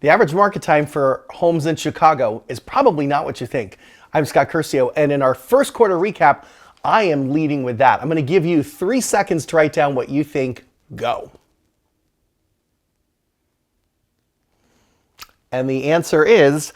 The average market time for homes in Chicago is probably not what you think. I'm Scott Curcio, and in our first quarter recap, I am leading with that. I'm going to give you 3 seconds to write down what you think. Go. And the answer is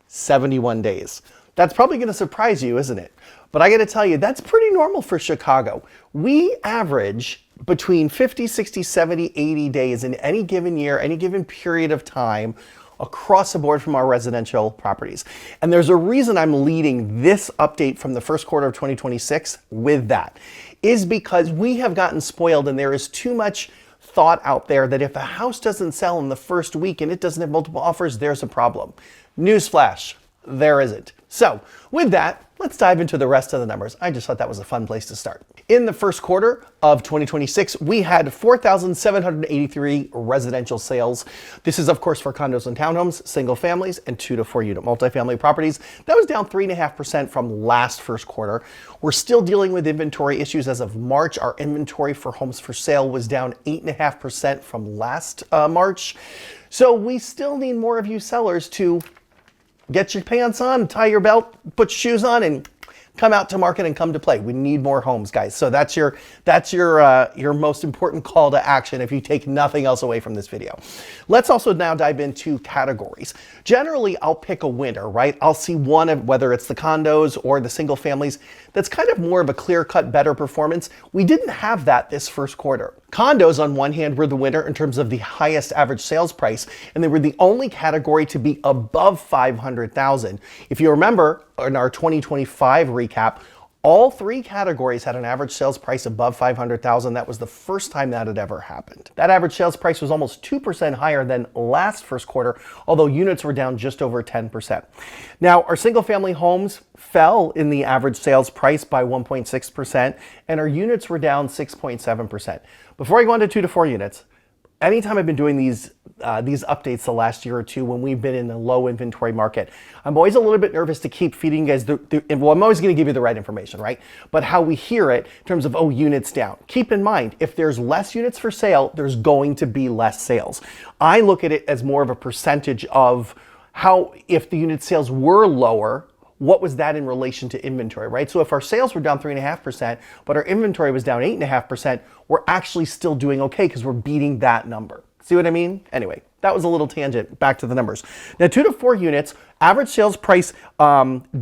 71 days. That's probably going to surprise you, isn't it? But I got to tell you, that's pretty normal for Chicago. We average between 50, 60, 70, 80 days in any given year, any given period of time across the board from our residential properties. And there's a reason I'm leading this update from the first quarter of 2026 with that, is because we have gotten spoiled and there is too much thought out there that if a house doesn't sell in the first week and it doesn't have multiple offers, there's a problem. Newsflash, there isn't. So with that, let's dive into the rest of the numbers. I just thought that was a fun place to start. In the first quarter of 2026, we had 4,783 residential sales. This is, of course, for condos and townhomes, single families, and 2 to 4 unit multifamily properties. That was down 3.5% from last first quarter. We're still dealing with inventory issues. As of March, our inventory for homes for sale was down 8.5% from last March. So we still need more of you sellers to get your pants on, tie your belt, put your shoes on, and come out to market and come to play. We need more homes, guys. So that's your most important call to action if you take nothing else away from this video. Let's also now dive into categories. Generally, I'll pick a winner, right? I'll see one of, whether it's the condos or the single families, that's kind of more of a clear-cut, better performance. We didn't have that this first quarter. Condos, on one hand, were the winner in terms of the highest average sales price, and they were the only category to be above $500,000. If you remember, in our 2025 recap, all 3 categories had an average sales price above $500,000. That was the first time that had ever happened. That average sales price was almost 2% higher than last first quarter, although units were down just over 10%. Now, our single family homes fell in the average sales price by 1.6%, and our units were down 6.7%. Before I go on to 2 to 4 units, anytime I've been doing these updates the last year or two when we've been in a low inventory market, I'm always a little bit nervous to keep feeding you guys well, I'm always going to give you the right information, right? But how we hear it in terms of, oh, units down. Keep in mind, if there's less units for sale, there's going to be less sales. I look at it as more of a percentage of how, if the unit sales were lower, what was that in relation to inventory, right? So if our sales were down 3.5%, but our inventory was down 8.5%, we're actually still doing okay because we're beating that number. See what I mean? Anyway, that was a little tangent. Back to the numbers. Now, 2 to 4 units, average sales price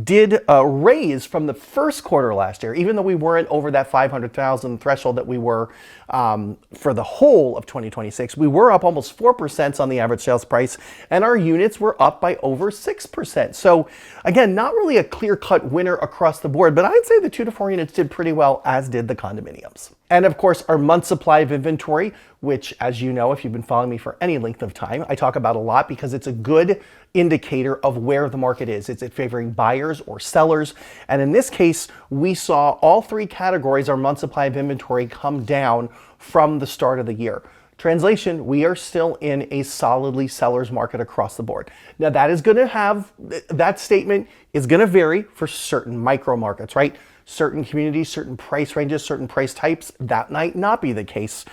did raise from the first quarter last year, even though we weren't over that 500,000 threshold that we were for the whole of 2026. We were up almost 4% on the average sales price, and our units were up by over 6%. So again, not really a clear-cut winner across the board, but I'd say the 2 to 4 units did pretty well, as did the condominiums. And of course, our month supply of inventory, which, as you know, if you've been following me for any length of time, I talk about a lot because it's a good indicator of where the market is. Is it favoring buyers or sellers? And in this case, we saw all 3 categories, our month supply of inventory, come down from the start of the year. Translation, we are still in a solidly seller's market across the board. Now, that statement is going to vary for certain micro markets, right? Certain communities, certain price ranges, certain price types, that might not be the case.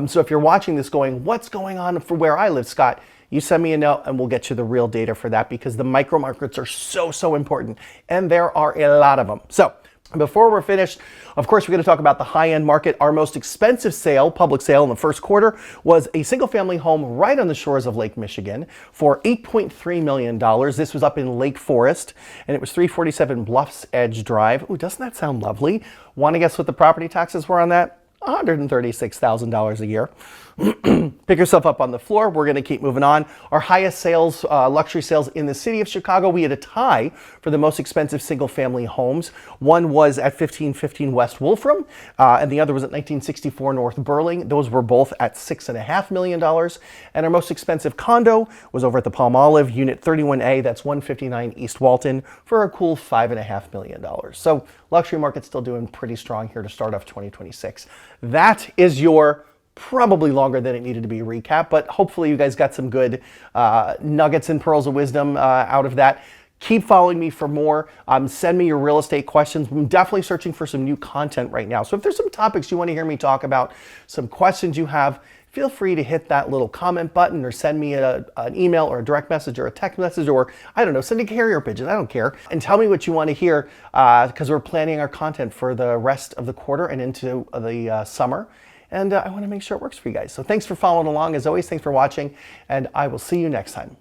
So if you're watching this going, what's going on for where I live, Scott? You send me a note and we'll get you the real data for that, because the micro markets are so important, and there are a lot of them. So before we're finished, of course, we're going to talk about the high-end market. Our most expensive sale, public sale in the first quarter, was a single-family home right on the shores of Lake Michigan for $8.3 million. This was up in Lake Forest, and it was 347 Bluffs Edge Drive. Ooh, doesn't that sound lovely? Want to guess what the property taxes were on that? $136,000 a year. Pick yourself up on the floor. We're going to keep moving on. Our highest sales, luxury sales in the city of Chicago, we had a tie for the most expensive single family homes. One was at 1515 West Wolfram, and the other was at 1964 North Burling. Those were both at $6.5 million. And our most expensive condo was over at the Palm Olive, Unit 31A, that's 159 East Walton, for a cool $5.5 million. So luxury market's still doing pretty strong here to start off 2026. That is your probably longer than it needed to be recap, but hopefully you guys got some good nuggets and pearls of wisdom out of that. Keep following me for more. Send me your real estate questions. I'm definitely searching for some new content right now. So if there's some topics you want to hear me talk about, some questions you have, feel free to hit that little comment button or send me an email or a direct message or a text message, or I don't know, send a carrier pigeon, I don't care. And tell me what you want to hear, because we're planning our content for the rest of the quarter and into the summer. And I want to make sure it works for you guys. So thanks for following along. As always, thanks for watching, and I will see you next time.